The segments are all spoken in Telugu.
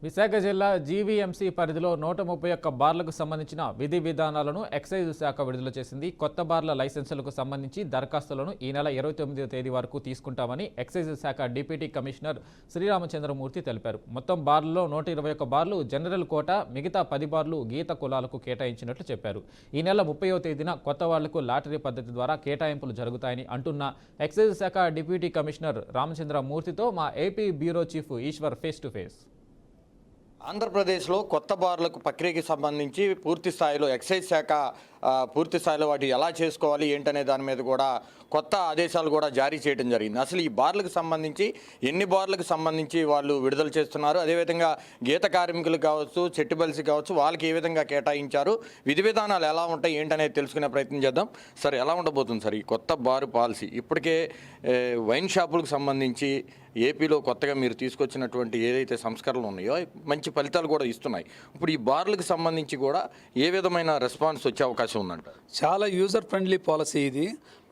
విశాఖ జిల్లా జీవీఎంసీ పరిధిలో 131 బార్లకు సంబంధించిన విధి విధానాలను ఎక్సైజ్ శాఖ విడుదల చేసింది. కొత్త బార్ల లైసెన్సులకు సంబంధించి దరఖాస్తులను ఈ నెల 29వ తేదీ వరకు తీసుకుంటామని ఎక్సైజ్ శాఖ డిప్యూటీ కమిషనర్ శ్రీరామచంద్రమూర్తి తెలిపారు. మొత్తం బార్లలో 121 బార్లు జనరల్ కోటా, మిగతా 10 బార్లు గీత కులాలకు కేటాయించినట్లు చెప్పారు. ఈ నెల 30వ తేదీన కొత్త వాళ్లకు లాటరీ పద్ధతి ద్వారా కేటాయింపులు జరుగుతాయని అంటున్న ఎక్సైజ్ శాఖ డిప్యూటీ కమిషనర్ రామచంద్రమూర్తితో మా AP bureau chief Eshwar face to face. ఆంధ్రప్రదేశ్లో కొత్త బార్లకు ప్రక్రియకి సంబంధించి పూర్తి స్థాయిలో ఎక్సైజ్ శాఖ పూర్తి స్థాయిలో వాటి ఎలా చేసుకోవాలి ఏంటనే దాని మీద కూడా కొత్త ఆదేశాలు కూడా జారీ చేయడం జరిగింది. అసలు ఈ బార్లకు సంబంధించి ఎన్ని బార్లకు సంబంధించి వాళ్ళు విడుదల చేస్తున్నారు, అదేవిధంగా గీత కార్మికులు కావచ్చు, చెట్టుబలిసి కావచ్చు, వాళ్ళకి ఏ విధంగా కేటాయించారు, విధి విధానాలు ఎలా ఉంటాయి ఏంటనేది తెలుసుకునే ప్రయత్నం చేద్దాం. సార్, ఎలా ఉండబోతుంది సార్ ఈ కొత్త బారు పాలసీ? ఇప్పటికే వైన్ షాపులకు సంబంధించి ఏపీలో కొత్తగా మీరు తీసుకొచ్చినటువంటి ఏదైతే సంస్కరణలు ఉన్నాయో మంచి ఫలితాలు కూడా ఇస్తున్నాయి. ఇప్పుడు ఈ బార్లకు సంబంధించి కూడా ఏ విధమైన రెస్పాన్స్ వచ్చే అవకాశం ఉందంట? చాలా యూజర్ ఫ్రెండ్లీ పాలసీ ఇది.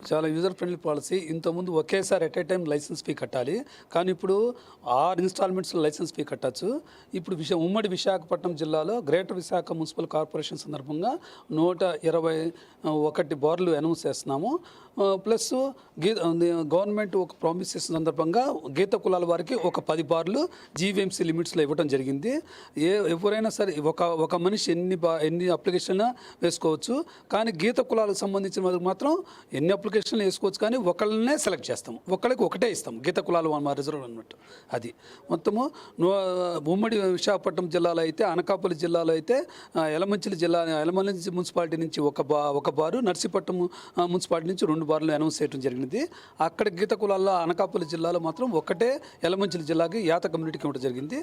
చాలా యూజర్ ఫ్రెండ్లీ పాలసీ. ఇంతకుముందు ఒకేసారి at a time licence fee కట్టాలి, కానీ ఇప్పుడు 6 ఇన్స్టాల్మెంట్స్లో లైసెన్స్ ఫీ కట్టచ్చు. ఇప్పుడు ఉమ్మడి విశాఖపట్నం జిల్లాలో గ్రేటర్ విశాఖ మున్సిపల్ కార్పొరేషన్ సందర్భంగా 121 బార్లు అనౌన్స్ చేస్తున్నాము. ప్లస్ గవర్నమెంట్ ఒక ప్రామిస్ చేసిన సందర్భంగా గీత కులాల వారికి ఒక 10 బార్లు జీవీఎంసీ లిమిట్స్లో ఇవ్వడం జరిగింది. ఎవరైనా సరే ఒక మనిషి ఎన్ని అప్లికేషన్లు వేసుకోవచ్చు, కానీ గీత కులాలకు సంబంధించిన వాళ్ళకి మాత్రం ఎన్ని అప్లికేషన్లు వేసుకోవచ్చు, కానీ ఒకళ్ళనే సెలెక్ట్ చేస్తాము, ఒకళ్ళకి ఒకటే ఇస్తాం గీత కులాలు మా రిజర్వ్ అన్నట్టు. అది మొత్తము ఉమ్మడి విశాఖపట్నం జిల్లాలో అయితే, అనకాపల్లి జిల్లాలో అయితే యలమంచిలి మున్సిపాలిటీ నుంచి ఒక బారు, నర్సీపట్నం మున్సిపాలిటీ నుంచి 2 బార్లు అనౌన్స్ చేయడం జరిగింది. అక్కడ గీత కులాల్లో అనకాపల్లి జిల్లాలో మాత్రం ఒకటే యలమంచిలి జిల్లాకి యాత కమ్యూనిటీకి ఇవ్వడం జరిగింది.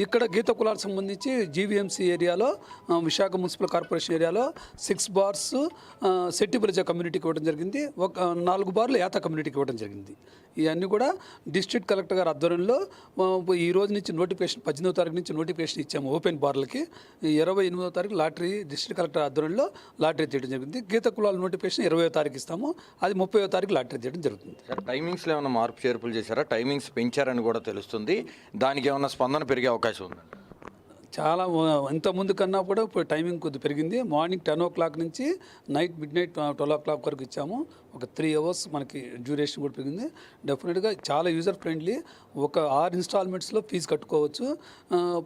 ఇక్కడ గీత కులాలకు సంబంధించి జీవీఎంసీ ఏరియాలో, విశాఖ మున్సిపల్ కార్పొరేషన్ ఏరియాలో 6 బార్స్ సెట్టిబలిజ కమ్యూనిటీకి ఇవ్వడం జరిగింది. 4 బార్లు యాత కమ్యూనిటీకి ఇవ్వడం జరిగింది. ఇవన్నీ కూడా డిస్ట్రిక్ట్ కలెక్టర్ గారి ఆధ్వర్యంలో ఈ రోజు నుంచి నోటిఫికేషన్ 18వ తారీఖు నుంచి నోటిఫికేషన్ ఇచ్చాము ఓపెన్ బార్లకి. 28వ తారీఖు లాటరీ డిస్ట్రిక్ట్ కలెక్టర్ ఆధ్వర్యంలో లాటరీ తీయడం జరిగింది. గీత కులాల నోటిఫికేషన్ 20వ తారీఖు ఇస్తాము, అది 30వ తారీఖు లాటరీ తీయడం జరుగుతుంది. టైమింగ్స్లో ఏమైనా మార్పు చేర్పులు చేశారా? టైమింగ్స్ పెంచారని కూడా తెలుస్తుంది. దానికి ఏమైనా స్పందన పెరిగే అవకాశం ఉంది? చాలా ఇంతకుముందు కన్నా కూడా ఇప్పుడు టైమింగ్ కొద్దిగా పెరిగింది. మార్నింగ్ 10 o'clock నుంచి మిడ్ నైట్ 12 o'clock వరకు ఇచ్చాము. ఒక 3 hours మనకి డ్యూరేషన్ కూడా పెరిగింది. డెఫినెట్గా చాలా యూజర్ ఫ్రెండ్లీ. ఒక 6 ఇన్స్టాల్మెంట్స్లో ఫీజు కట్టుకోవచ్చు.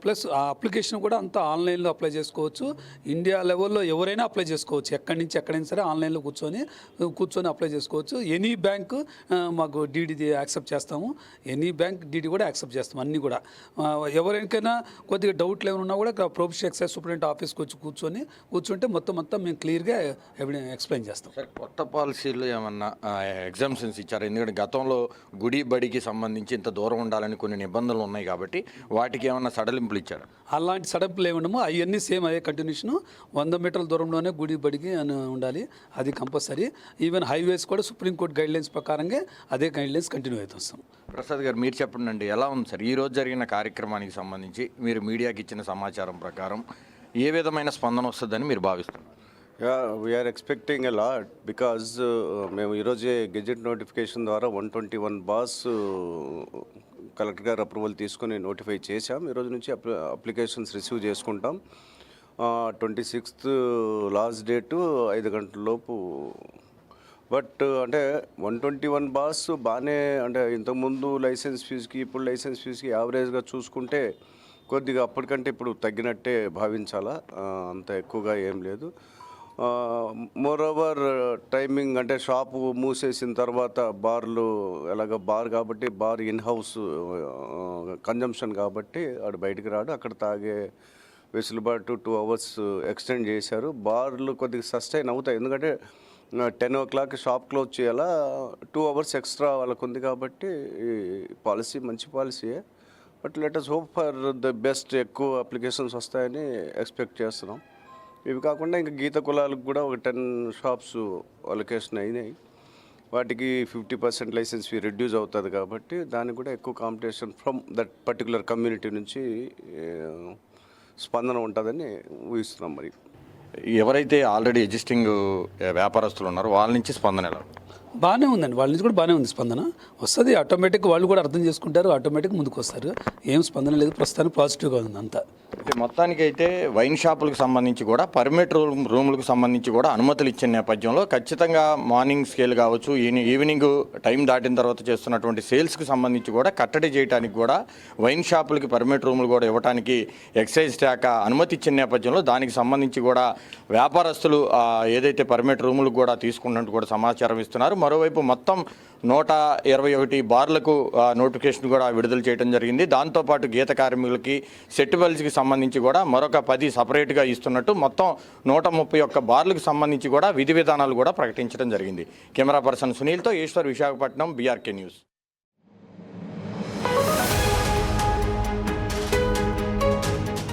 ప్లస్ ఆ అప్లికేషన్ కూడా అంతా ఆన్లైన్లో అప్లై చేసుకోవచ్చు. ఇండియా లెవెల్లో ఎవరైనా అప్లై చేసుకోవచ్చు, ఎక్కడి నుంచి ఎక్కడైనా సరే ఆన్లైన్లో కూర్చొని అప్లై చేసుకోవచ్చు. ఎనీ బ్యాంక్ మాకు డీడీ యాక్సెప్ట్ చేస్తాము, ఎనీ బ్యాంక్ డీడీ కూడా యాక్సెప్ట్ చేస్తాము. అన్నీ కూడా ఎవరికైనా కొద్దిగా డౌట్లు ఉన్నా కూడా ప్రొఫెషనల్ ఎక్సైజ్ సూపరింటెండెంట్ ఆఫీస్కి వచ్చి కూర్చుంటే మొత్తం మేము క్లియర్గా ఎక్స్ప్లెయిన్ చేస్తాం. సార్, కొత్త పాలసీలో ఏమన్నా ఎగ్జామ్షన్స్ ఇచ్చారు? ఎందుకంటే గతంలో గుడి బడికి సంబంధించి ఇంత దూరం ఉండాలని కొన్ని నిబంధనలు ఉన్నాయి కాబట్టి వాటికి ఏమన్నా సడలింపులు ఇచ్చారు? అలాంటి సడలింపులు ఏమన్నామో అవన్నీ సేమ్ అయ్యే కంటిన్యూషన్. 100 మీటర్ల దూరంలోనే గుడి బడికి ఉండాలి, అది కంపల్సరీ. ఈవెన్ హైవేస్ కూడా సుప్రీంకోర్టు గైడ్లైన్స్ ప్రకారంగా అదే గైడ్లైన్స్ కంటిన్యూ అవుతూ వస్తాం. ప్రసాద్ గారు, మీరు చెప్పండి, ఎలా ఉంది సార్ ఈరోజు జరిగిన కార్యక్రమానికి సంబంధించి? మీరు మీడియాకి ఇచ్చిన సమాచారం ప్రకారం ఏ విధమైన స్పందన వస్తుందని మీరు భావిస్తున్నారు? We're expecting a lot because మేము ఈరోజే గెజెట్ నోటిఫికేషన్ ద్వారా 121 బార్స్ కలెక్టర్ గారు అప్రూవల్ తీసుకొని నోటిఫై చేశాం. ఈరోజు నుంచి అప్లికేషన్స్ రిసీవ్ చేసుకుంటాం. 26th లాస్ట్ డేటు 5 గంటల లోపు. బట్ అంటే 121 బార్స్ బాగానే, అంటే ఇంతకుముందు లైసెన్స్ ఫీజుకి ఇప్పుడు లైసెన్స్ ఫీజుకి యావరేజ్గా చూసుకుంటే కొద్దిగా అప్పటికంటే ఇప్పుడు తగ్గినట్టే భావించాలా, అంత ఎక్కువగా ఏం లేదు. మోరోవర్ టైమింగ్ అంటే షాపు మూసేసిన తర్వాత బార్లు ఎలాగ బార్ కాబట్టి బార్ ఇన్ హౌస్ కన్జంప్షన్ కాబట్టి ఆడు బయటికి రాడు, అక్కడ తాగే వెసులుబాటు 2 hours ఎక్స్టెండ్ చేశారు. బార్లు కొద్దిగా సస్టైన్ అవుతాయి, ఎందుకంటే 10 o'clock షాప్ క్లోజ్ చేయాలా, 2 hours ఎక్స్ట్రా వాళ్ళకు ఉంది కాబట్టి ఈ పాలసీ మంచి పాలసీయే. But let us hope for the best. ఎక్కువ అప్లికేషన్స్ వస్తాయని ఎక్స్పెక్ట్ చేస్తున్నాం. ఇవి కాకుండా ఇంకా గీత కులాలకు కూడా ఒక 10 షాప్స్ అలొకేషన్ అయినాయి. వాటికి 50% లైసెన్స్ ఫీ రిడ్యూస్ అవుతుంది కాబట్టి దానికి కూడా ఎక్కువ competition from that particular community నుంచి స్పందన ఉంటుందని ఊహిస్తున్నాం. మరి ఎవరైతే ఆల్రెడీ ఎగ్జిస్టింగ్ వ్యాపారస్తులు ఉన్నారో వాళ్ళ నుంచి స్పందన ఎలా? బాగానే ఉందండి, వాళ్ళ నుంచి కూడా బాగానే ఉంది స్పందన. వస్తుంది ఆటోమేటిక్, వాళ్ళు కూడా అర్థం చేసుకుంటారు, ఆటోమేటిక్ ముందుకు వస్తారు. ఏం స్పందన లేదు, ప్రస్తుతానికి పాజిటివ్గా ఉంది అంతా. అంటే మొత్తానికైతే వైన్ షాపులకు సంబంధించి కూడా పర్మిట్ రూములకు సంబంధించి కూడా అనుమతులు ఇచ్చిన నేపథ్యంలో ఖచ్చితంగా మార్నింగ్ స్కేల్ కావచ్చు, ఈవినింగ్ టైం దాటిన తర్వాత చేస్తున్నటువంటి సేల్స్కి సంబంధించి కూడా కట్టడి చేయడానికి కూడా వైన్ షాపులకి పర్మిట్ రూములు కూడా ఇవ్వడానికి ఎక్సైజ్ శాఖ అనుమతి ఇచ్చిన నేపథ్యంలో దానికి సంబంధించి కూడా వ్యాపారస్తులు ఏదైతే పర్మిట్ రూములకు కూడా తీసుకున్నట్టు కూడా సమాచారం ఇస్తున్నారు. మరోవైపు మొత్తం 121 బార్లకు నోటిఫికేషన్ కూడా విడుదల చేయడం జరిగింది. దాంతోపాటు గీత కార్మికులకి సెట్ బెల్స్కి సంబంధించి కూడా మరొక 10 సపరేట్గా ఇస్తున్నట్టు మొత్తం 131 బార్లకు సంబంధించి కూడా విధి విధానాలు కూడా ప్రకటించడం జరిగింది. కెమెరా పర్సన్ సునీల్తో ఈశ్వర్, విశాఖపట్నం, బీఆర్కే న్యూస్.